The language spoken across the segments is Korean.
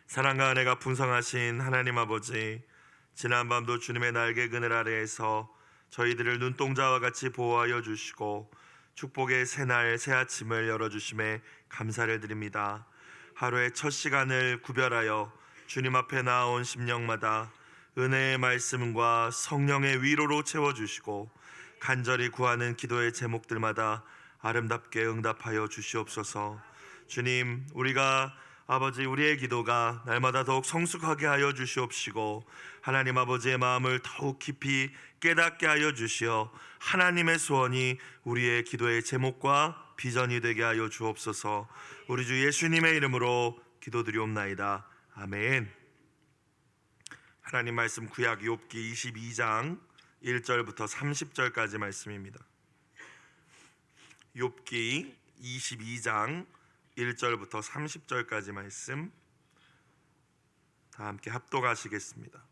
사랑과 은혜가 풍성하신 하나님 아버지, 지난밤도 주님의 날개 그늘 아래에서 저희들을 눈동자와 같이 보호하여 주시고 축복의 새날 새 아침을 열어주심에 감사를 드립니다. 하루의 첫 시간을 구별하여 주님 앞에 나온 심령마다 은혜의 말씀과 성령의 위로로 채워주시고 간절히 구하는 기도의 제목들마다 아름답게 응답하여 주시옵소서. 주님, 우리의 기도가 날마다 더욱 성숙하게 하여 주시옵시고 하나님 아버지의 마음을 더욱 깊이 깨닫게 하여 주시어 하나님의 소원이 우리의 기도의 제목과 비전이 되게 하여 주옵소서. 우리 주 예수님의 이름으로 기도드리옵나이다. 아멘. 하나님 말씀 구약 욥기 22장 1절부터 30절까지 말씀입니다. 욥기 22장 1절부터 30절까지 말씀 다 함께 합독하시겠습니다.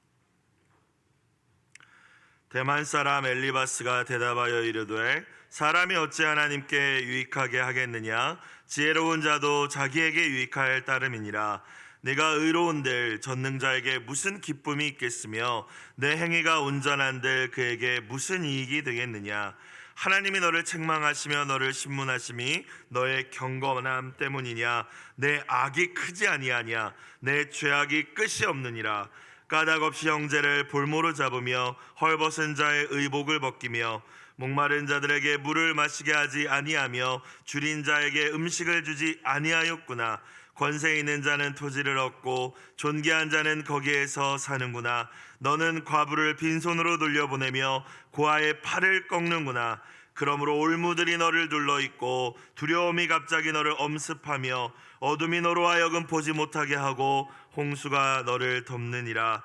대만 사람 엘리바스가 대답하여 이르되 사람이 어찌 하나님께 유익하게 하겠느냐? 지혜로운 자도 자기에게 유익할 따름이니라. 내가 의로운들 전능자에게 무슨 기쁨이 있겠으며 내 행위가 온전한들 그에게 무슨 이익이 되겠느냐? 하나님이 너를 책망하시며 너를 신문하심이 너의 경건함 때문이냐? 내 악이 크지 아니하냐? 내 죄악이 끝이 없느니라. 까닭없이 형제를 볼모로 잡으며 헐벗은 자의 의복을 벗기며 목마른 자들에게 물을 마시게 하지 아니하며 줄인 자에게 음식을 주지 아니하였구나. 권세 있는 자는 토지를 얻고 존귀한 자는 거기에서 사는구나. 너는 과부를 빈손으로 돌려보내며 고아의 팔을 꺾는구나. 그러므로 올무들이 너를 둘러있고 두려움이 갑자기 너를 엄습하며 어둠이 너로 하여금 보지 못하게 하고 홍수가 너를 덮느니라.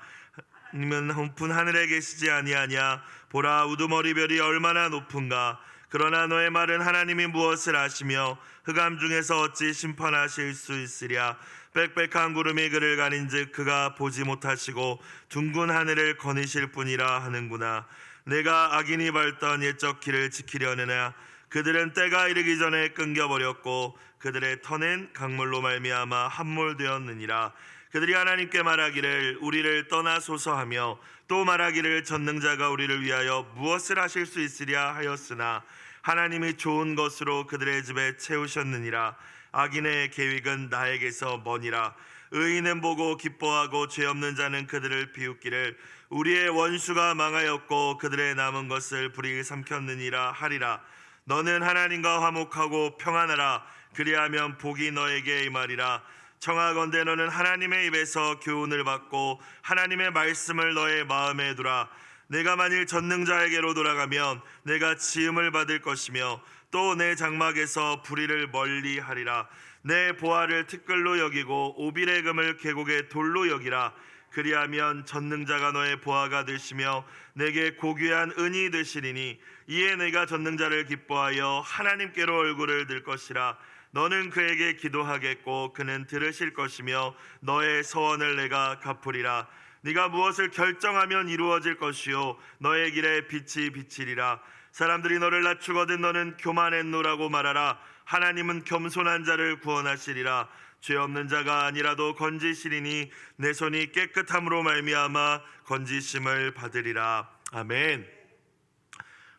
하나님은 높은 하늘에 계시지 아니하냐? 보라, 우두머리 별이 얼마나 높은가? 그러나 너의 말은 하나님이 무엇을 아시며 흑암 중에서 어찌 심판하실 수 있으랴? 빽빽한 구름이 그를 가린즉 그가 보지 못하시고 둥근 하늘을 거니실 뿐이라 하는구나. 내가 악인이 밟던 옛적 길을 지키려느냐? 그들은 때가 이르기 전에 끊겨버렸고 그들의 터는 강물로 말미암아 함몰되었느니라. 그들이 하나님께 말하기를 우리를 떠나소서 하며 또 말하기를 전능자가 우리를 위하여 무엇을 하실 수 있으랴 하였으나 하나님이 좋은 것으로 그들의 집에 채우셨느니라. 악인의 계획은 나에게서 머니라. 의인은 보고 기뻐하고 죄 없는 자는 그들을 비웃기를 우리의 원수가 망하였고 그들의 남은 것을 불이 삼켰느니라 하리라. 너는 하나님과 화목하고 평안하라. 그리하면 복이 너에게 임하리라. 청하건대 너는 하나님의 입에서 교훈을 받고 하나님의 말씀을 너의 마음에 두라. 내가 만일 전능자에게로 돌아가면 내가 지음을 받을 것이며 또 내 장막에서 불의를 멀리하리라. 내 보화를 티끌로 여기고 오빌의 금을 계곡의 돌로 여기라. 그리하면 전능자가 너의 보화가 되시며 내게 고귀한 은이 되시리니 이에 내가 전능자를 기뻐하여 하나님께로 얼굴을 들 것이라. 너는 그에게 기도하겠고 그는 들으실 것이며 너의 소원을 내가 갚으리라. 네가 무엇을 결정하면 이루어질 것이요 너의 길에 빛이 비치리라. 사람들이 너를 낮추거든 너는 교만했노라고 말하라. 하나님은 겸손한 자를 구원하시리라. 죄 없는 자가 아니라도 건지시리니 내 손이 깨끗함으로 말미암아 건지심을 받으리라. 아멘.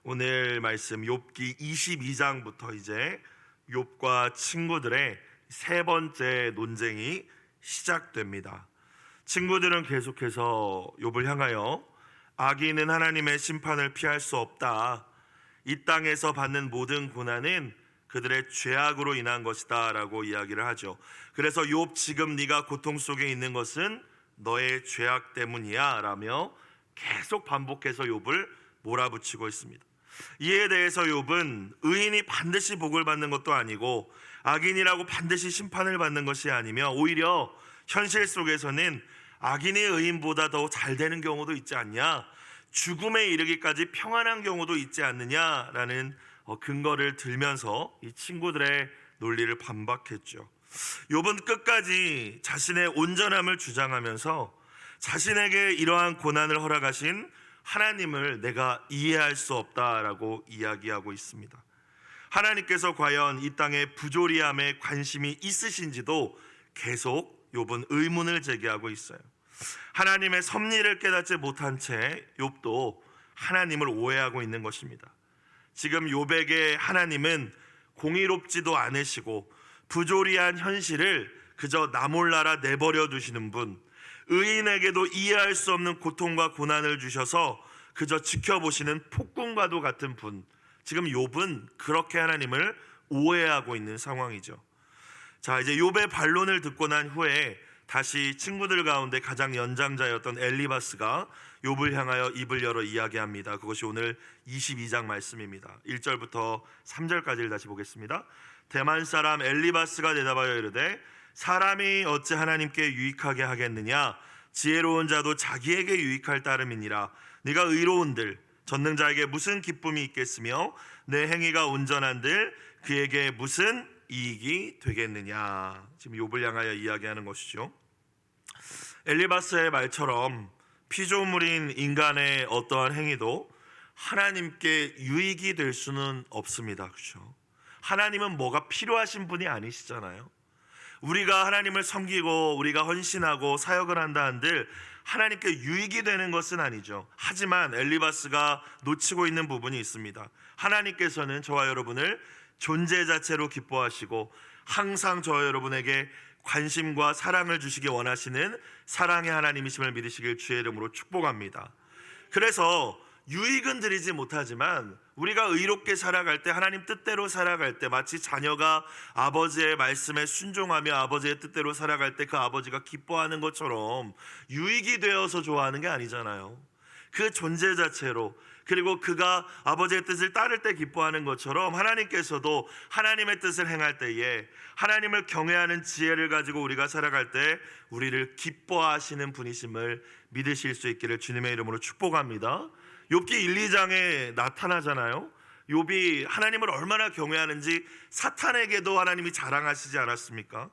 오늘 말씀 욥기 22장부터 이제 욥과 친구들의 세 번째 논쟁이 시작됩니다. 친구들은 계속해서 욥을 향하여 악인은 하나님의 심판을 피할 수 없다. 이 땅에서 받는 모든 고난은 그들의 죄악으로 인한 것이다 라고 이야기를 하죠. 그래서 욥, 지금 네가 고통 속에 있는 것은 너의 죄악 때문이야 라며 계속 반복해서 욥을 몰아붙이고 있습니다. 이에 대해서 욥은 의인이 반드시 복을 받는 것도 아니고 악인이라고 반드시 심판을 받는 것이 아니며 오히려 현실 속에서는 악인이 의인보다 더 잘 되는 경우도 있지 않냐, 죽음에 이르기까지 평안한 경우도 있지 않느냐라는 근거를 들면서 이 친구들의 논리를 반박했죠. 욥은 끝까지 자신의 온전함을 주장하면서 자신에게 이러한 고난을 허락하신 하나님을 내가 이해할 수 없다라고 이야기하고 있습니다. 하나님께서 과연 이 땅의 부조리함에 관심이 있으신지도 계속 욥은 의문을 제기하고 있어요. 하나님의 섭리를 깨닫지 못한 채 욥도 하나님을 오해하고 있는 것입니다. 지금 욥에게 하나님은 공의롭지도 않으시고 부조리한 현실을 그저 나 몰라라 내버려 두시는 분, 의인에게도 이해할 수 없는 고통과 고난을 주셔서 그저 지켜보시는 폭군과도 같은 분, 지금 욥은 그렇게 하나님을 오해하고 있는 상황이죠. 자, 이제 욥의 반론을 듣고 난 후에 다시 친구들 가운데 가장 연장자였던 엘리바스가 욥을 향하여 입을 열어 이야기합니다. 그것이 오늘 22장 말씀입니다. 1절부터 3절까지를 다시 보겠습니다. 대만 사람 엘리바스가 대답하여 이르되 사람이 어찌 하나님께 유익하게 하겠느냐? 지혜로운 자도 자기에게 유익할 따름이니라. 네가 의로운들 전능자에게 무슨 기쁨이 있겠으며 내 행위가 온전한들 그에게 무슨 이익이 되겠느냐. 지금 욥을 향하여 이야기하는 것이죠. 엘리바스의 말처럼 피조물인 인간의 어떠한 행위도 하나님께 유익이 될 수는 없습니다. 그렇죠? 하나님은 뭐가 필요하신 분이 아니시잖아요. 우리가 하나님을 섬기고 우리가 헌신하고 사역을 한다 한들 하나님께 유익이 되는 것은 아니죠. 하지만 엘리바스가 놓치고 있는 부분이 있습니다. 하나님께서는 저와 여러분을 존재 자체로 기뻐하시고 항상 저와 여러분에게 관심과 사랑을 주시기 원하시는 사랑의 하나님이심을 믿으시길 주의 이름으로 축복합니다. 그래서 유익은 드리지 못하지만 우리가 의롭게 살아갈 때, 하나님 뜻대로 살아갈 때, 마치 자녀가 아버지의 말씀에 순종하며 아버지의 뜻대로 살아갈 때 그 아버지가 기뻐하는 것처럼 유익이 되어서 좋아하는 게 아니잖아요. 그 존재 자체로, 그리고 그가 아버지의 뜻을 따를 때 기뻐하는 것처럼 하나님께서도 하나님의 뜻을 행할 때에 하나님을 경외하는 지혜를 가지고 우리가 살아갈 때 우리를 기뻐하시는 분이심을 믿으실 수 있기를 주님의 이름으로 축복합니다. 욥기 1, 2장에 나타나잖아요. 욥이 하나님을 얼마나 경외하는지 사탄에게도 하나님이 자랑하시지 않았습니까?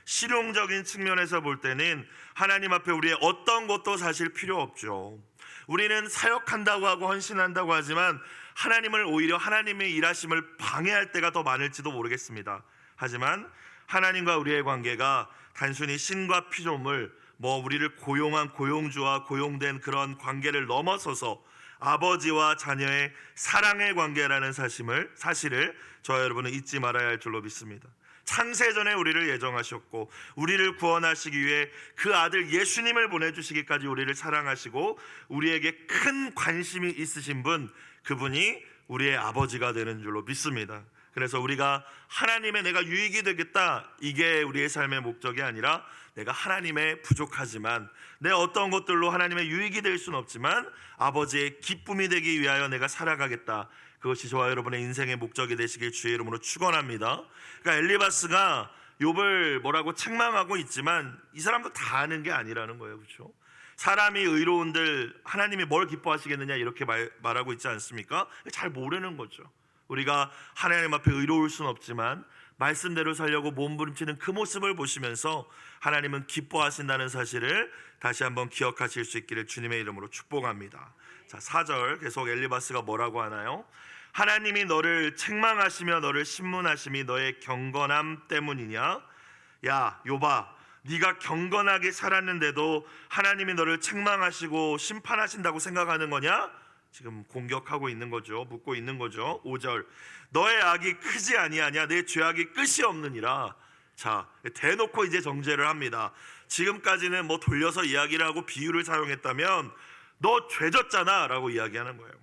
실용적인 측면에서 볼 때는 하나님 앞에 우리의 어떤 것도 사실 필요 없죠. 우리는 사역한다고 하고 헌신한다고 하지만 하나님을 오히려 하나님의 일하심을 방해할 때가 더 많을지도 모르겠습니다. 하지만 하나님과 우리의 관계가 단순히 신과 피조물, 우리를 고용한 고용주와 고용된 그런 관계를 넘어서서 아버지와 자녀의 사랑의 관계라는 사실을 저와 여러분은 잊지 말아야 할 줄로 믿습니다. 창세전에 우리를 예정하셨고 우리를 구원하시기 위해 그 아들 예수님을 보내주시기까지 우리를 사랑하시고 우리에게 큰 관심이 있으신 분, 그분이 우리의 아버지가 되는 줄로 믿습니다. 그래서 우리가 하나님의 내가 유익이 되겠다, 이게 우리의 삶의 목적이 아니라 내가 하나님의 부족하지만 내 어떤 것들로 하나님의 유익이 될 수는 없지만 아버지의 기쁨이 되기 위하여 내가 살아가겠다, 그것이 저와 여러분의 인생의 목적이 되시길 주의 이름으로 축원합니다. 그러니까 엘리바스가 욥을 뭐라고 책망하고 있지만 이 사람도 다 아는 게 아니라는 거예요. 그렇죠? 사람이 의로운들 하나님이 뭘 기뻐하시겠느냐 이렇게 말하고 있지 않습니까? 잘 모르는 거죠. 우리가 하나님 앞에 의로울 수는 없지만 말씀대로 살려고 몸부림치는 그 모습을 보시면서 하나님은 기뻐하신다는 사실을 다시 한번 기억하실 수 있기를 주님의 이름으로 축복합니다. 자, 4절 계속 엘리바스가 뭐라고 하나요? 하나님이 너를 책망하시며 너를 신문하심이 너의 경건함 때문이냐? 야 욥아, 네가 경건하게 살았는데도 하나님이 너를 책망하시고 심판하신다고 생각하는 거냐? 지금 공격하고 있는 거죠. 묻고 있는 거죠. 5절 너의 악이 크지 아니하냐? 내 죄악이 끝이 없느니라. 자, 대놓고 이제 정죄를 합니다. 지금까지는 돌려서 이야기를 하고 비유를 사용했다면 너 죄졌잖아 라고 이야기하는 거예요.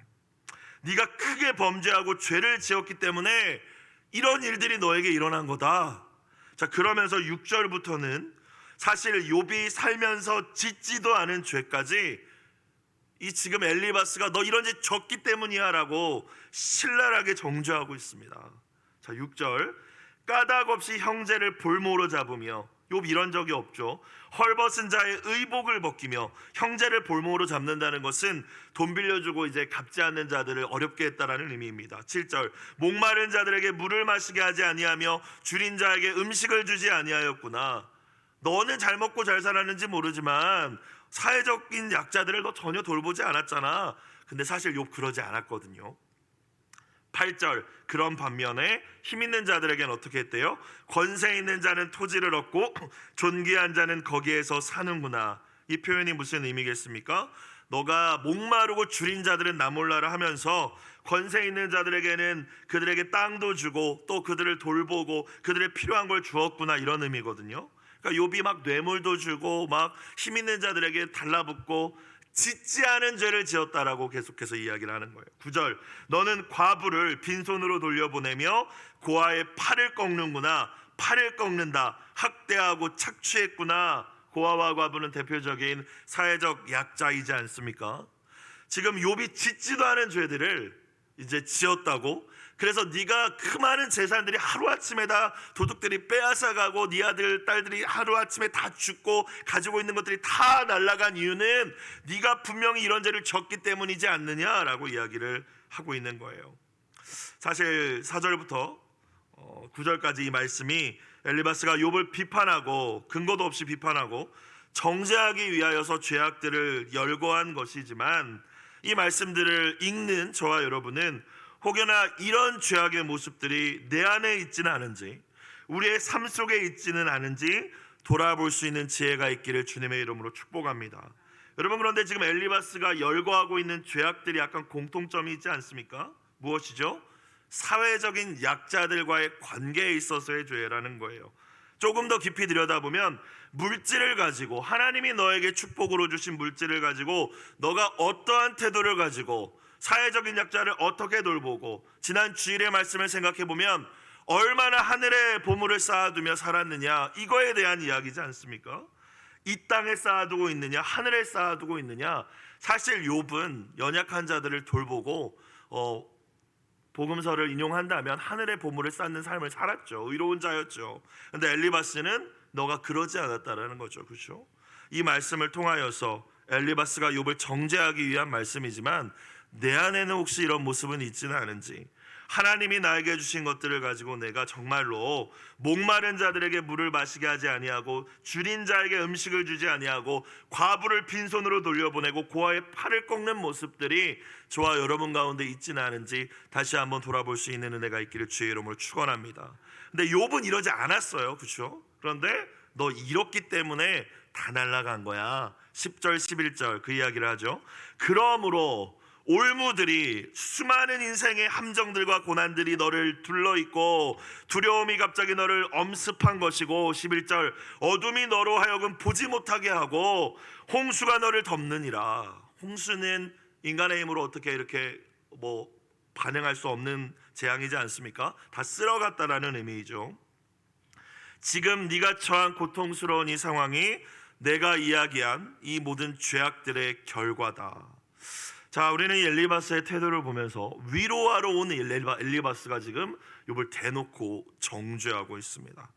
네가 크게 범죄하고 죄를 지었기 때문에 이런 일들이 너에게 일어난 거다. 자, 그러면서 6절부터는 사실 욥이 살면서 짓지도 않은 죄까지 이 지금 엘리바스가 너 이런 짓 졌기 때문이야 라고 신랄하게 정죄하고 있습니다. 자, 6절 까닭 없이 형제를 볼모로 잡으며, 욥 이런 적이 없죠. 헐벗은 자의 의복을 벗기며, 형제를 볼모로 잡는다는 것은 돈 빌려주고 이제 갚지 않는 자들을 어렵게 했다라는 의미입니다. 7절 목마른 자들에게 물을 마시게 하지 아니하며 줄인 자에게 음식을 주지 아니하였구나. 너는 잘 먹고 잘 살았는지 모르지만 사회적인 약자들을 너 전혀 돌보지 않았잖아. 근데 사실 욥 그러지 않았거든요. 8절 그런 반면에 힘 있는 자들에게는 어떻게 했대요? 권세 있는 자는 토지를 얻고 존귀한 자는 거기에서 사는구나. 이 표현이 무슨 의미겠습니까? 너가 목마르고 줄인 자들은 나 몰라라 하면서 권세 있는 자들에게는 그들에게 땅도 주고 또 그들을 돌보고 그들의 필요한 걸 주었구나, 이런 의미거든요. 그러니까 욥이 막 뇌물도 주고 막 힘 있는 자들에게 달라붙고 짓지 않은 죄를 지었다라고 계속해서 이야기를 하는 거예요. 9절 너는 과부를 빈손으로 돌려보내며 고아의 팔을 꺾는구나. 팔을 꺾는다, 학대하고 착취했구나. 고아와 과부는 대표적인 사회적 약자이지 않습니까? 지금 욥이 짓지도 않은 죄들을 이제 지었다고, 그래서 네가 그 많은 재산들이 하루아침에 다 도둑들이 빼앗아가고 네 아들 딸들이 하루아침에 다 죽고 가지고 있는 것들이 다 날아간 이유는 네가 분명히 이런 죄를 졌기 때문이지 않느냐라고 이야기를 하고 있는 거예요. 사실 4절부터 9절까지 이 말씀이 엘리바스가 욥을 비판하고 근거도 없이 비판하고 정죄하기 위하여서 죄악들을 열거한 것이지만, 이 말씀들을 읽는 저와 여러분은 혹여나 이런 죄악의 모습들이 내 안에 있지는 않은지, 우리의 삶 속에 있지는 않은지 돌아볼 수 있는 지혜가 있기를 주님의 이름으로 축복합니다. 여러분, 그런데 지금 엘리바스가 열거하고 있는 죄악들이 약간 공통점이 있지 않습니까? 무엇이죠? 사회적인 약자들과의 관계에 있어서의 죄라는 거예요. 조금 더 깊이 들여다보면 물질을 가지고, 하나님이 너에게 축복으로 주신 물질을 가지고 너가 어떠한 태도를 가지고 사회적인 약자를 어떻게 돌보고, 지난 주일의 말씀을 생각해 보면 얼마나 하늘에 보물을 쌓아두며 살았느냐, 이거에 대한 이야기지 않습니까? 이 땅에 쌓아두고 있느냐, 하늘에 쌓아두고 있느냐. 사실 욥은 연약한 자들을 돌보고 복음서를 인용한다면 하늘의 보물을 쌓는 삶을 살았죠. 의로운 자였죠. 그런데 엘리바스는 너가 그러지 않았다라는 거죠. 그렇죠? 이 말씀을 통하여서 엘리바스가 욥을 정죄하기 위한 말씀이지만, 내 안에는 혹시 이런 모습은 있지는 않은지, 하나님이 나에게 주신 것들을 가지고 내가 정말로 목마른 자들에게 물을 마시게 하지 아니하고 줄인 자에게 음식을 주지 아니하고 과부를 빈손으로 돌려보내고 고아의 팔을 꺾는 모습들이 저와 여러분 가운데 있지는 않은지 다시 한번 돌아볼 수 있는 은혜가 있기를 주의 이름으로 축원합니다. 근데 욥은 이러지 않았어요. 그렇죠? 그런데 너 이렇기 때문에 다 날아간 거야. 10절 11절 그 이야기를 하죠. 그러므로 올무들이, 수많은 인생의 함정들과 고난들이 너를 둘러있고 두려움이 갑자기 너를 엄습한 것이고, 11절 어둠이 너로 하여금 보지 못하게 하고 홍수가 너를 덮느니라. 홍수는 인간의 힘으로 어떻게 이렇게 반응할 수 없는 재앙이지 않습니까? 다 쓸어갔다라는 의미이죠. 지금 네가 처한 고통스러운 이 상황이 내가 이야기한 이 모든 죄악들의 결과다. 자, 우리는 엘리바스의 태도를 보면서 위로하러 온 엘리바스가 지금 욥을 대놓고 정죄하고 있습니다.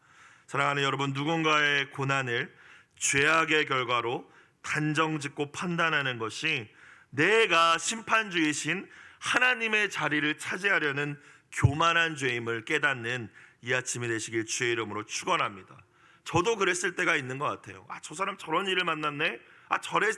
사랑하는 여러분, 누군가의 고난을 죄악의 결과로 단정짓고 판단하는 것이 내가 심판주이신 하나님의 자리를 차지하려는 교만한 죄임을 깨닫는 이 아침이 되시길 주의 이름으로 축원합니다. 저도 그랬을 때가 있는 것 같아요. 저 사람 저런 일을 만났네,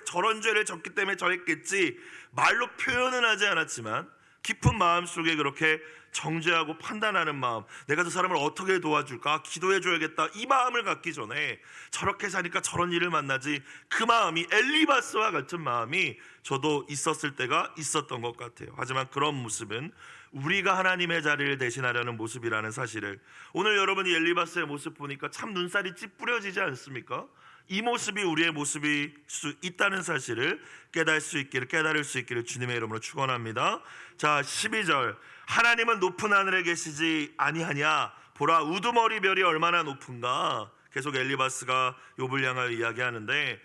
저런 죄를 졌기 때문에 저랬겠지, 말로 표현은 하지 않았지만 깊은 마음 속에 그렇게 정죄하고 판단하는 마음, 내가 저 사람을 어떻게 도와줄까, 기도해 줘야겠다, 이 마음을 갖기 전에 저렇게 사니까 저런 일을 만나지, 그 마음이 엘리바스와 같은 마음이 저도 있었을 때가 있었던 것 같아요. 하지만 그런 모습은 우리가 하나님의 자리를 대신하려는 모습이라는 사실을, 오늘 여러분이 엘리바스의 모습 보니까 참 눈살이 찌푸려지지 않습니까? 이 모습이 우리의 모습일 수 있다는 사실을 깨달을 수 있기를 주님의 이름으로 축원합니다. 자, 12절 하나님은 높은 하늘에 계시지 아니하냐, 보라 우두머리 별이 얼마나 높은가. 계속 엘리바스가 욥을 향하여 이야기하는데,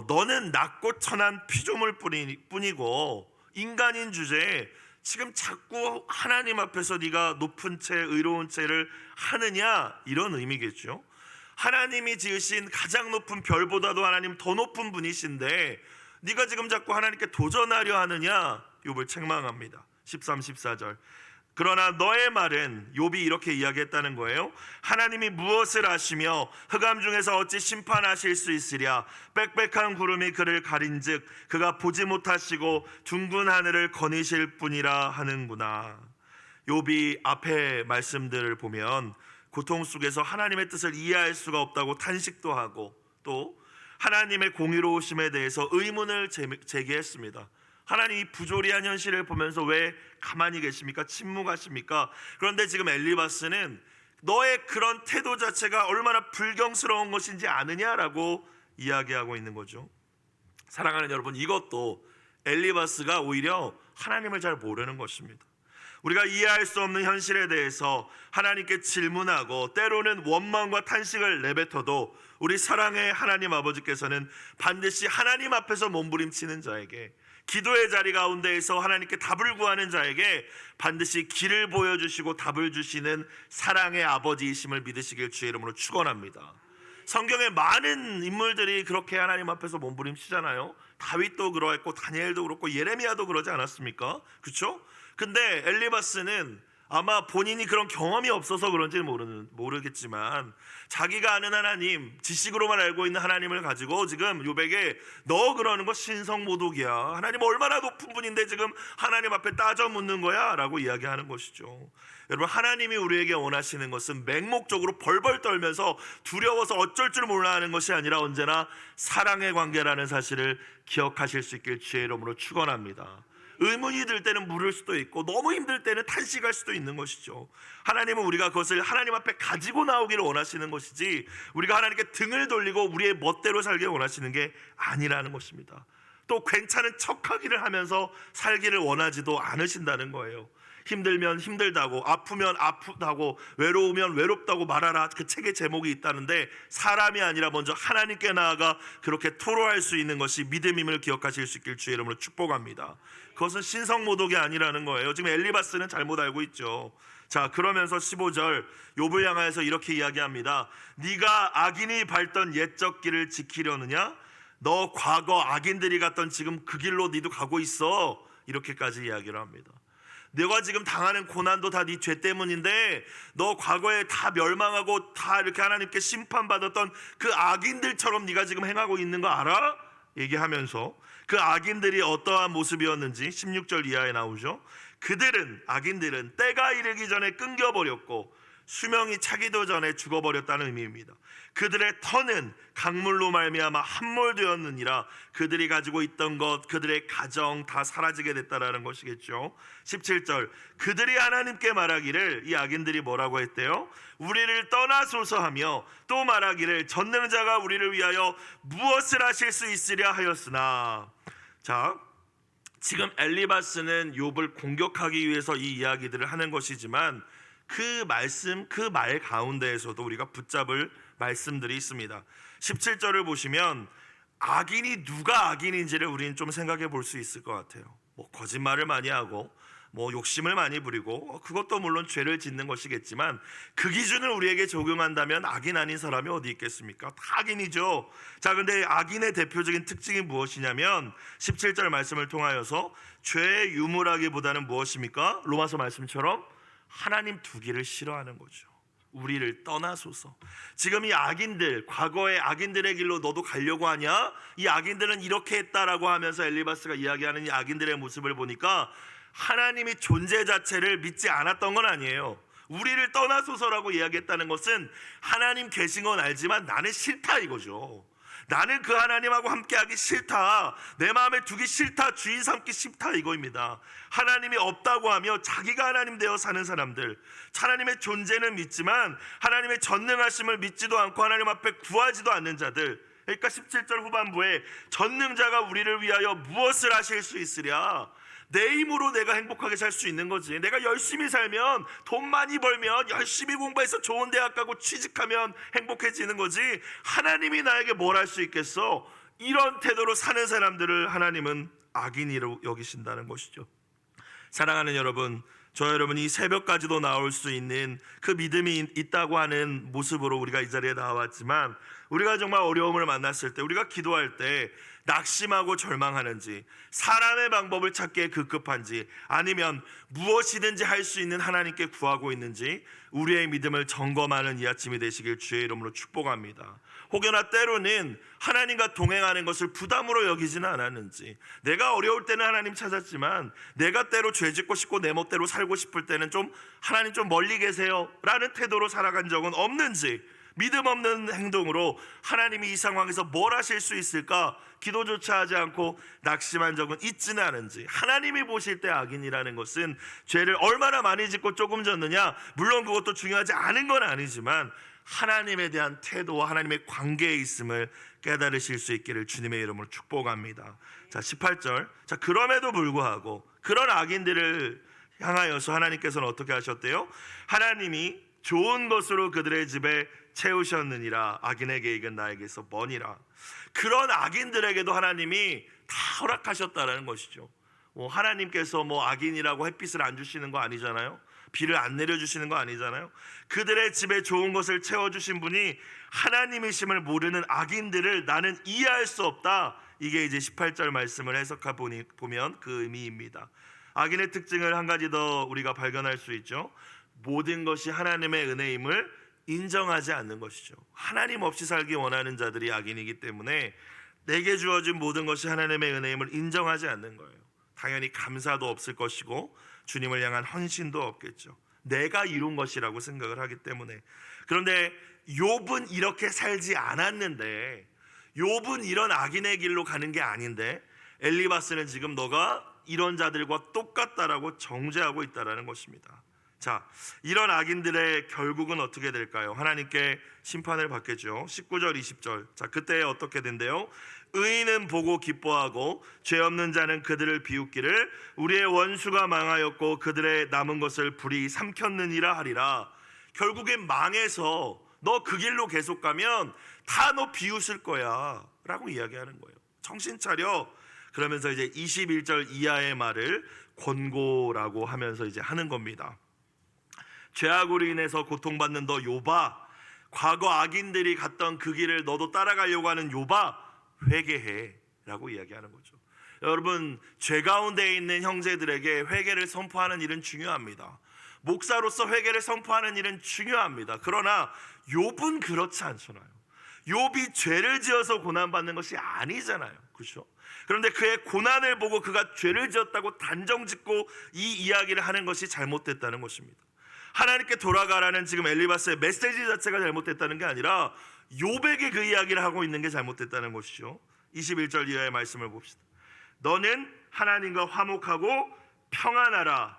너는 낮고 천한 피조물 뿐이고 인간인 주제에 지금 자꾸 하나님 앞에서 네가 높은 채 의로운 채를 하느냐, 이런 의미겠죠. 하나님이 지으신 가장 높은 별보다도 하나님 더 높은 분이신데 네가 지금 자꾸 하나님께 도전하려 하느냐, 욥을 책망합니다. 13, 14절 그러나 너의 말은, 욥이 이렇게 이야기했다는 거예요. 하나님이 무엇을 아시며 흑암 중에서 어찌 심판하실 수 있으랴. 빽빽한 구름이 그를 가린즉 그가 보지 못하시고 둥근 하늘을 거니실 뿐이라 하는구나. 욥이 앞에 말씀들을 보면 고통 속에서 하나님의 뜻을 이해할 수가 없다고 탄식도 하고 또 하나님의 공의로우심에 대해서 의문을 제기했습니다. 하나님 이 부조리한 현실을 보면서 왜 가만히 계십니까? 침묵하십니까? 그런데 지금 엘리바스는 너의 그런 태도 자체가 얼마나 불경스러운 것인지 아느냐라고 이야기하고 있는 거죠. 사랑하는 여러분, 이것도 엘리바스가 오히려 하나님을 잘 모르는 것입니다. 우리가 이해할 수 없는 현실에 대해서 하나님께 질문하고 때로는 원망과 탄식을 내뱉어도 우리 사랑의 하나님 아버지께서는 반드시 하나님 앞에서 몸부림치는 자에게, 기도의 자리 가운데에서 하나님께 답을 구하는 자에게 반드시 길을 보여주시고 답을 주시는 사랑의 아버지이심을 믿으시길 주의 이름으로 축원합니다. 성경에 많은 인물들이 그렇게 하나님 앞에서 몸부림치잖아요. 다윗도 그러했고 다니엘도 그렇고 예레미야도 그러지 않았습니까? 그렇죠? 근데 엘리바스는 아마 본인이 그런 경험이 없어서 그런지 모르겠지만 자기가 아는 하나님, 지식으로만 알고 있는 하나님을 가지고 지금 욥에게 너 그러는 거 신성모독이야, 하나님 얼마나 높은 분인데 지금 하나님 앞에 따져 묻는 거야 라고 이야기하는 것이죠. 여러분, 하나님이 우리에게 원하시는 것은 맹목적으로 벌벌 떨면서 두려워서 어쩔 줄 몰라 하는 것이 아니라 언제나 사랑의 관계라는 사실을 기억하실 수 있길 주의 이름으로 축원합니다. 의문이 들 때는 물을 수도 있고 너무 힘들 때는 탄식할 수도 있는 것이죠. 하나님은 우리가 그것을 하나님 앞에 가지고 나오기를 원하시는 것이지 우리가 하나님께 등을 돌리고 우리의 멋대로 살기 원하시는 게 아니라는 것입니다. 또 괜찮은 척하기를 하면서 살기를 원하지도 않으신다는 거예요. 힘들면 힘들다고, 아프면 아프다고, 외로우면 외롭다고 말하라, 그 책의 제목이 있다는데 사람이 아니라 먼저 하나님께 나아가 그렇게 토로할 수 있는 것이 믿음임을 기억하실 수 있길 주의 이름으로 축복합니다. 그것은 신성모독이 아니라는 거예요. 지금 엘리바스는 잘못 알고 있죠. 자, 그러면서 15절 욥을 향하여서 이렇게 이야기합니다. 네가 악인이 밟던 옛적 길을 지키려느냐? 너 과거 악인들이 갔던 지금 그 길로 네도 가고 있어. 이렇게까지 이야기를 합니다. 너가 지금 당하는 고난도 다 네 죄 때문인데 너 과거에 다 멸망하고 다 이렇게 하나님께 심판받았던 그 악인들처럼 네가 지금 행하고 있는 거 알아? 얘기하면서 그 악인들이 어떠한 모습이었는지 16절 이하에 나오죠. 악인들은 때가 이르기 전에 끊겨버렸고 수명이 차기도 전에 죽어버렸다는 의미입니다. 그들의 터는 강물로 말미암아 함몰되었느니라. 그들이 가지고 있던 것, 그들의 가정 다 사라지게 됐다라는 것이겠죠. 17절 그들이 하나님께 말하기를, 이 악인들이 뭐라고 했대요? 우리를 떠나소서 하며 또 말하기를 전능자가 우리를 위하여 무엇을 하실 수 있으랴 하였으나. 자, 지금 엘리바스는 욥을 공격하기 위해서 이 이야기들을 하는 것이지만 그 말씀, 그 말 가운데에서도 우리가 붙잡을 말씀들이 있습니다. 17절을 보시면 악인이 누가 악인인지를 우리는 좀 생각해 볼 수 있을 것 같아요. 거짓말을 많이 하고 욕심을 많이 부리고 그것도 물론 죄를 짓는 것이겠지만 그 기준을 우리에게 적용한다면 악인 아닌 사람이 어디 있겠습니까? 다 악인이죠. 자, 근데 악인의 대표적인 특징이 무엇이냐면 17절 말씀을 통하여서 죄의 유물하기보다는 무엇입니까? 로마서 말씀처럼 하나님 두기를 싫어하는 거죠. 우리를 떠나소서. 지금 이 악인들, 과거의 악인들의 길로 너도 가려고 하냐? 이 악인들은 이렇게 했다라고 하면서 엘리바스가 이야기하는 이 악인들의 모습을 보니까 하나님이 존재 자체를 믿지 않았던 건 아니에요. 우리를 떠나소서라고 이야기했다는 것은 하나님 계신 건 알지만 나는 싫다 이거죠. 나는 그 하나님하고 함께하기 싫다, 내 마음에 두기 싫다, 주인 삼기 싫다 이거입니다. 하나님이 없다고 하며 자기가 하나님 되어 사는 사람들, 하나님의 존재는 믿지만 하나님의 전능하심을 믿지도 않고 하나님 앞에 구하지도 않는 자들. 그러니까 17절 후반부에 전능자가 우리를 위하여 무엇을 하실 수 있으랴? 내 힘으로 내가 행복하게 살 수 있는 거지. 내가 열심히 살면, 돈 많이 벌면, 열심히 공부해서 좋은 대학 가고 취직하면 행복해지는 거지. 하나님이 나에게 뭘 할 수 있겠어? 이런 태도로 사는 사람들을 하나님은 악인이라고 여기신다는 것이죠. 사랑하는 여러분, 저 여러분이 새벽까지도 나올 수 있는 그 믿음이 있다고 하는 모습으로 우리가 이 자리에 나왔지만, 우리가 정말 어려움을 만났을 때, 우리가 기도할 때 낙심하고 절망하는지, 사람의 방법을 찾기에 급급한지, 아니면 무엇이든지 할 수 있는 하나님께 구하고 있는지 우리의 믿음을 점검하는 이 아침이 되시길 주의 이름으로 축복합니다. 혹여나 때로는 하나님과 동행하는 것을 부담으로 여기지는 않았는지, 내가 어려울 때는 하나님 찾았지만 내가 때로 죄짓고 싶고 내 멋대로 살고 싶을 때는 좀 하나님 좀 멀리 계세요 라는 태도로 살아간 적은 없는지, 믿음 없는 행동으로 하나님이 이 상황에서 뭘 하실 수 있을까 기도조차 하지 않고 낙심한 적은 있지는 않은지, 하나님이 보실 때 악인이라는 것은 죄를 얼마나 많이 짓고 조금 졌느냐, 물론 그것도 중요하지 않은 건 아니지만 하나님에 대한 태도와 하나님의 관계에 있음을 깨달으실 수 있기를 주님의 이름으로 축복합니다. 자, 18절. 자, 그럼에도 불구하고 그런 악인들을 향하여서 하나님께서는 어떻게 하셨대요? 하나님이 좋은 것으로 그들의 집에 채우셨느니라. 악인의 계획은 나에게서 머니라. 그런 악인들에게도 하나님이 다 허락하셨다라는 것이죠. 하나님께서 악인이라고 햇빛을 안 주시는 거 아니잖아요. 비를 안 내려주시는 거 아니잖아요. 그들의 집에 좋은 것을 채워주신 분이 하나님이심을 모르는 악인들을 나는 이해할 수 없다. 이게 이제 18절 말씀을 해석해 보면 그 의미입니다. 악인의 특징을 한 가지 더 우리가 발견할 수 있죠. 모든 것이 하나님의 은혜임을 인정하지 않는 것이죠. 하나님 없이 살기 원하는 자들이 악인이기 때문에 내게 주어진 모든 것이 하나님의 은혜임을 인정하지 않는 거예요. 당연히 감사도 없을 것이고 주님을 향한 헌신도 없겠죠. 내가 이룬 것이라고 생각을 하기 때문에. 그런데 욥은 이렇게 살지 않았는데, 욥은 이런 악인의 길로 가는 게 아닌데 엘리바스는 지금 너가 이런 자들과 똑같다라고 정죄하고 있다라는 것입니다. 자, 이런 악인들의 결국은 어떻게 될까요? 하나님께 심판을 받겠죠. 19절 20절. 자, 그때 어떻게 된대요? 의인은 보고 기뻐하고 죄 없는 자는 그들을 비웃기를 우리의 원수가 망하였고 그들의 남은 것을 불이 삼켰느니라 하리라. 결국엔 망해서 너 그 길로 계속 가면 다 너 비웃을 거야 라고 이야기하는 거예요. 정신 차려. 그러면서 이제 21절 이하의 말을 권고라고 하면서 이제 하는 겁니다. 죄악으로 인해서 고통받는 너 욥아, 과거 악인들이 갔던 그 길을 너도 따라가려고 하는 욥아, 회개해 라고 이야기하는 거죠. 여러분, 죄 가운데 있는 형제들에게 회개를 선포하는 일은 중요합니다. 목사로서 회개를 선포하는 일은 중요합니다. 그러나 욥은 그렇지 않잖아요. 욥이 죄를 지어서 고난받는 것이 아니잖아요. 그렇죠? 그런데 그의 고난을 보고 그가 죄를 지었다고 단정짓고 이 이야기를 하는 것이 잘못됐다는 것입니다. 하나님께 돌아가라는 지금 엘리바스의 메시지 자체가 잘못됐다는 게 아니라 욥에게 그 이야기를 하고 있는 게 잘못됐다는 것이죠. 21절 이하의 말씀을 봅시다. 너는 하나님과 화목하고 평안하라.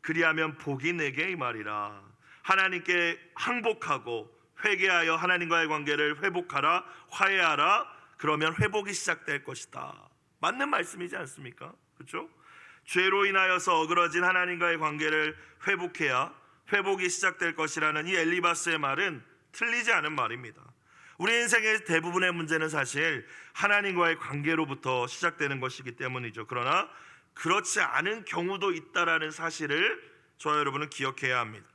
그리하면 복이 내게 임하리라. 하나님께 항복하고 회개하여 하나님과의 관계를 회복하라. 화해하라. 그러면 회복이 시작될 것이다. 맞는 말씀이지 않습니까? 그렇죠? 죄로 인하여서 어그러진 하나님과의 관계를 회복해야 회복이 시작될 것이라는 이 엘리바스의 말은 틀리지 않은 말입니다. 우리 인생의 대부분의 문제는 사실 하나님과의 관계로부터 시작되는 것이기 때문이죠. 그러나 그렇지 않은 경우도 있다라는 사실을 저와 여러분은 기억해야 합니다.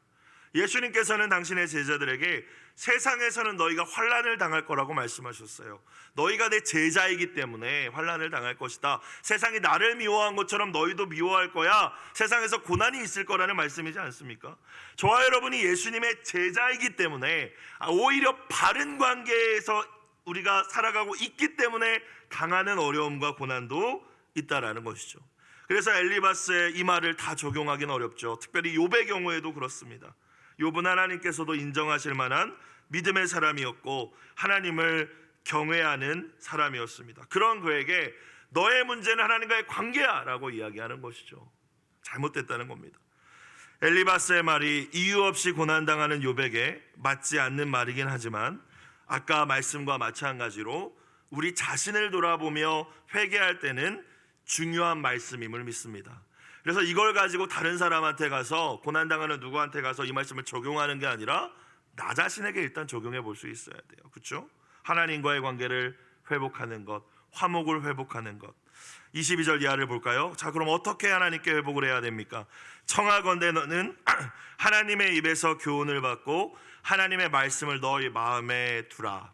예수님께서는 당신의 제자들에게 세상에서는 너희가 환난을 당할 거라고 말씀하셨어요. 너희가 내 제자이기 때문에 환난을 당할 것이다. 세상이 나를 미워한 것처럼 너희도 미워할 거야. 세상에서 고난이 있을 거라는 말씀이지 않습니까? 저와 여러분이 예수님의 제자이기 때문에 오히려 바른 관계에서 우리가 살아가고 있기 때문에 당하는 어려움과 고난도 있다라는 것이죠. 그래서 엘리바스의 이 말을 다 적용하기는 어렵죠. 특별히 욥의 경우에도 그렇습니다. 욥은 하나님께서도 인정하실 만한 믿음의 사람이었고 하나님을 경외하는 사람이었습니다. 그런 그에게 너의 문제는 하나님과의 관계야 라고 이야기하는 것이죠. 잘못됐다는 겁니다. 엘리바스의 말이 이유 없이 고난당하는 욥에게 맞지 않는 말이긴 하지만 아까 말씀과 마찬가지로 우리 자신을 돌아보며 회개할 때는 중요한 말씀임을 믿습니다. 그래서 이걸 가지고 다른 사람한테 가서, 고난당하는 누구한테 가서 이 말씀을 적용하는 게 아니라 나 자신에게 일단 적용해 볼 수 있어야 돼요. 그렇죠? 하나님과의 관계를 회복하는 것, 화목을 회복하는 것. 22절 이하를 볼까요? 자, 그럼 어떻게 하나님께 회복을 해야 됩니까? 청하건대 너는 하나님의 입에서 교훈을 받고 하나님의 말씀을 너희 마음에 두라.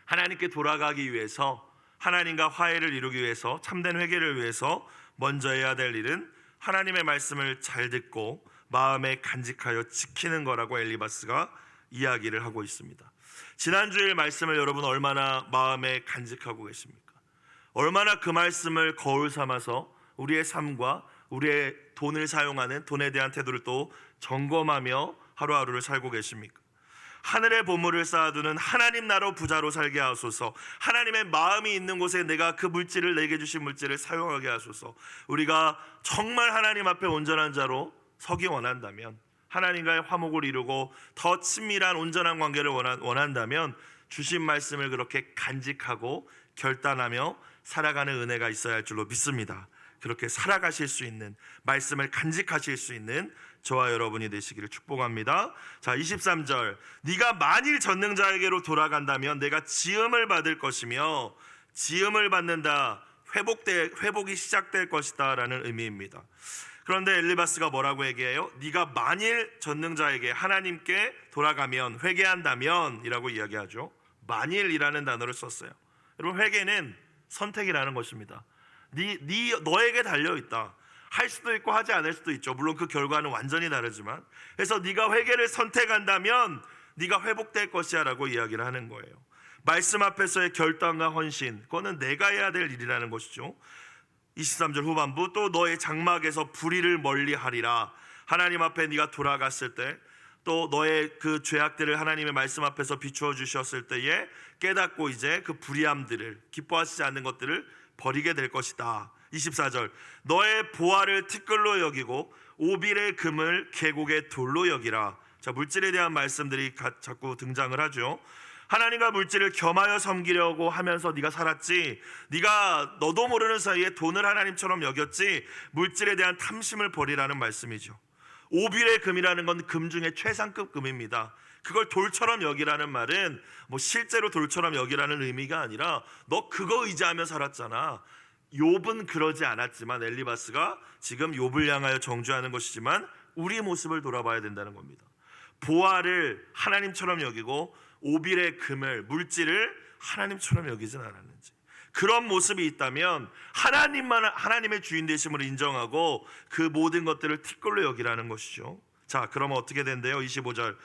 하나님께 돌아가기 위해서, 하나님과 화해를 이루기 위해서, 참된 회개를 위해서 먼저 해야 될 일은 하나님의 말씀을 잘 듣고 마음에 간직하여 지키는 거라고 엘리바스가 이야기를 하고 있습니다. 지난주일 말씀을 여러분 얼마나 마음에 간직하고 계십니까? 얼마나 그 말씀을 거울 삼아서 우리의 삶과 우리의 돈을 사용하는 돈에 대한 태도를 또 점검하며 하루하루를 살고 계십니까? 하늘의 보물을 쌓아두는 하나님 나로 부자로 살게 하소서. 하나님의 마음이 있는 곳에 내가 그 물질을, 내게 주신 물질을 사용하게 하소서. 우리가 정말 하나님 앞에 온전한 자로 서기 원한다면, 하나님과의 화목을 이루고 더 친밀한 온전한 관계를 원한다면 주신 말씀을 그렇게 간직하고 결단하며 살아가는 은혜가 있어야 할 줄로 믿습니다. 그렇게 살아가실 수 있는, 말씀을 간직하실 수 있는 저와 여러분이 되시기를 축복합니다. 자, 23절, 네가 만일 전능자에게로 돌아간다면 내가 지음을 받을 것이며, 지음을 받는다, 회복이 시작될 것이다 라는 의미입니다. 그런데 엘리바스가 뭐라고 얘기해요? 네가 만일 전능자에게, 하나님께 돌아가면, 회개한다면 이라고 이야기하죠. 만일이라는 단어를 썼어요. 여러분, 회개는 선택이라는 것입니다. 너에게 달려있다. 할 수도 있고 하지 않을 수도 있죠. 물론 그 결과는 완전히 다르지만, 그래서 네가 회개를 선택한다면 네가 회복될 것이야 라고 이야기를 하는 거예요. 말씀 앞에서의 결단과 헌신, 그거는 내가 해야 될 일이라는 것이죠. 23절 후반부, 또 너의 장막에서 불의를 멀리하리라. 하나님 앞에 네가 돌아갔을 때, 또 너의 그 죄악들을 하나님의 말씀 앞에서 비추어 주셨을 때에 깨닫고 이제 그 불의함들을, 기뻐하시지 않는 것들을 버리게 될 것이다. 24절, 너의 보화를 티끌로 여기고 오빌의 금을 계곡의 돌로 여기라. 자, 물질에 대한 말씀들이 자꾸 등장을 하죠. 하나님과 물질을 겸하여 섬기려고 하면서 네가 살았지, 네가 너도 모르는 사이에 돈을 하나님처럼 여겼지, 물질에 대한 탐심을 버리라는 말씀이죠. 오빌의 금이라는 건 금 중에 최상급 금입니다. 그걸 돌처럼 여기라는 말은 뭐 실제로 돌처럼 여기라는 의미가 아니라 너 그거 의지하며 살았잖아. 욥은 그러지 않았지만, 엘리바스가 지금 욥을 향하여 정죄하는 것이지만 우리 모습을 돌아봐야 된다는 겁니다. 보화를 하나님처럼 여기고 오빌의 금을, 물질을 하나님처럼 여기진 않았는지, 그런 모습이 있다면 하나님의 주인 되심을 인정하고 그 모든 것들을 티끌로 여기라는 것이죠. 자, 그러면 어떻게 된대요? 25절,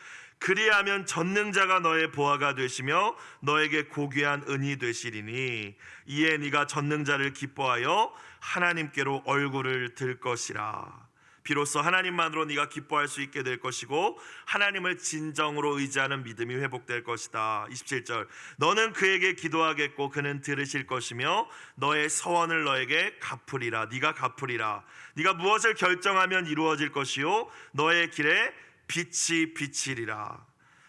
그리하면 전능자가 너의 보화가 되시며 너에게 고귀한 은이 되시리니 이에 네가 전능자를 기뻐하여 하나님께로 얼굴을 들 것이라. 비로소 하나님만으로 네가 기뻐할 수 있게 될 것이고 하나님을 진정으로 의지하는 믿음이 회복될 것이다. 27절, 너는 그에게 기도하겠고 그는 들으실 것이며 너의 서원을 너에게 갚으리라. 네가 갚으리라. 네가 무엇을 결정하면 이루어질 것이요 너의 길에 빛이 비치리라.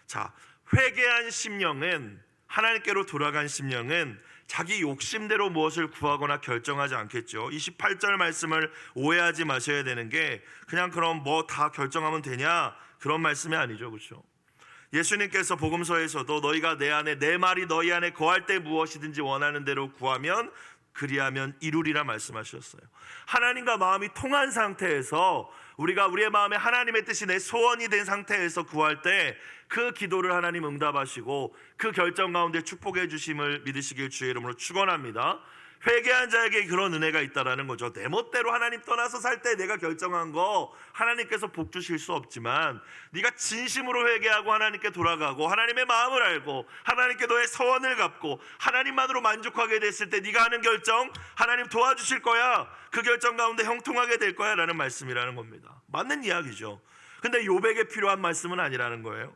자, 회개한 심령은, 하나님께로 돌아간 심령은 자기 욕심대로 무엇을 구하거나 결정하지 않겠죠. 28절 말씀을 오해하지 마셔야 되는 게, 그냥 그럼 뭐 다 결정하면 되냐, 그런 말씀이 아니죠. 그렇죠? 예수님께서 복음서에서도 너희가 내 안에, 내 말이 너희 안에 거할 때 무엇이든지 원하는 대로 구하면 그리하면 이루리라 말씀하셨어요. 하나님과 마음이 통한 상태에서, 우리가 우리의 마음에 하나님의 뜻이 내 소원이 된 상태에서 구할 때 그 기도를 하나님 응답하시고 그 결정 가운데 축복해 주심을 믿으시길 주의 이름으로 축원합니다. 회개한 자에게 그런 은혜가 있다라는 거죠. 내 멋대로 하나님 떠나서 살 때 내가 결정한 거 하나님께서 복 주실 수 없지만, 네가 진심으로 회개하고 하나님께 돌아가고 하나님의 마음을 알고 하나님께 너의 서원을 갚고 하나님만으로 만족하게 됐을 때 네가 하는 결정 하나님 도와주실 거야. 그 결정 가운데 형통하게 될 거야 라는 말씀이라는 겁니다. 맞는 이야기죠. 근데 욥에게 필요한 말씀은 아니라는 거예요.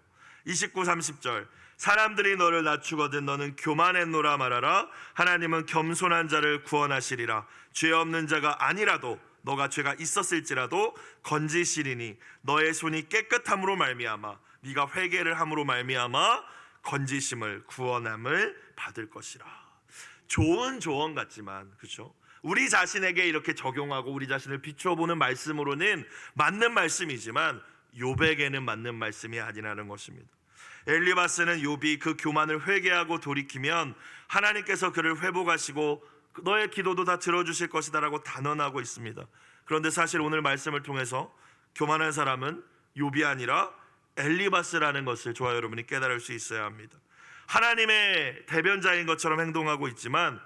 29, 30절, 사람들이 너를 낮추거든 너는 교만했노라 말하라. 하나님은 겸손한 자를 구원하시리라. 죄 없는 자가 아니라도, 너가 죄가 있었을지라도 건지시리니 너의 손이 깨끗함으로 말미암아 네가 회개를 함으로 말미암아 건지심을, 구원함을 받을 것이라. 좋은 조언 같지만, 그렇죠? 우리 자신에게 이렇게 적용하고 우리 자신을 비추어 보는 말씀으로는 맞는 말씀이지만 욥에게는 맞는 말씀이 아니라는 것입니다. 엘리바스는 욥이 그 교만을 회개하고 돌이키면 하나님께서 그를 회복하시고 너의 기도도 다 들어주실 것이다 라고 단언하고 있습니다. 그런데 사실 오늘 말씀을 통해서 교만한 사람은 욥이 아니라 엘리바스라는 것을 저와 여러분이 깨달을 수 있어야 합니다. 하나님의 대변자인 것처럼 행동하고 있지만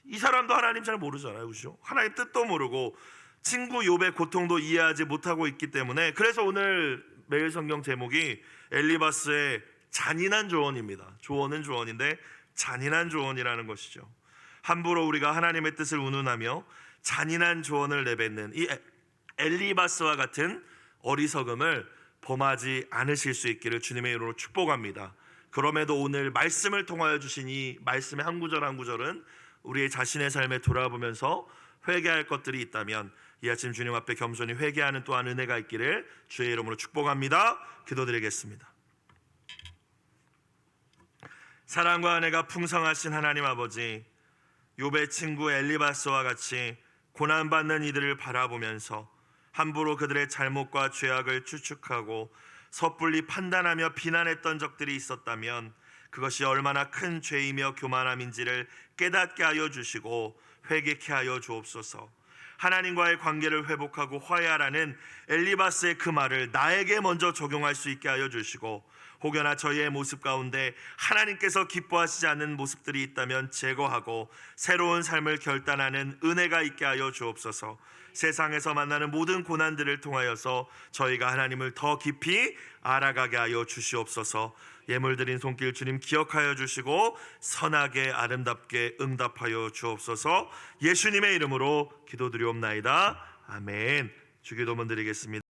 이 사람도 하나님 잘 모르잖아요. 그렇죠? 하나님 뜻도 모르고 친구 욥의 고통도 이해하지 못하고 있기 때문에, 그래서 오늘 매일 성경 제목이 엘리바스의 잔인한 조언입니다. 조언은 조언인데 잔인한 조언이라는 것이죠. 함부로 우리가 하나님의 뜻을 운운하며 잔인한 조언을 내뱉는 이 엘리바스와 같은 어리석음을 범하지 않으실 수 있기를 주님의 이름으로 축복합니다. 그럼에도 오늘 말씀을 통하여 주신 이 말씀의 한 구절 한 구절은 우리의 자신의 삶에 돌아보면서 회개할 것들이 있다면 이 아침 주님 앞에 겸손히 회개하는 또한 은혜가 있기를 주의 이름으로 축복합니다. 기도드리겠습니다. 사랑과 은혜가 풍성하신 하나님 아버지, 욥의 친구 엘리바스와 같이 고난받는 이들을 바라보면서 함부로 그들의 잘못과 죄악을 추측하고 섣불리 판단하며 비난했던 적들이 있었다면 그것이 얼마나 큰 죄이며 교만함인지를 깨닫게 하여 주시고 회개케 하여 주옵소서. 하나님과의 관계를 회복하고 화해하라는 엘리바스의 그 말을 나에게 먼저 적용할 수 있게 하여 주시고, 혹여나 저희의 모습 가운데 하나님께서 기뻐하시지 않는 모습들이 있다면 제거하고 새로운 삶을 결단하는 은혜가 있게 하여 주옵소서. 세상에서 만나는 모든 고난들을 통하여서 저희가 하나님을 더 깊이 알아가게 하여 주시옵소서. 예물드린 손길 주님 기억하여 주시고 선하게 아름답게 응답하여 주옵소서. 예수님의 이름으로 기도드리옵나이다. 아멘. 주기도문 드리겠습니다.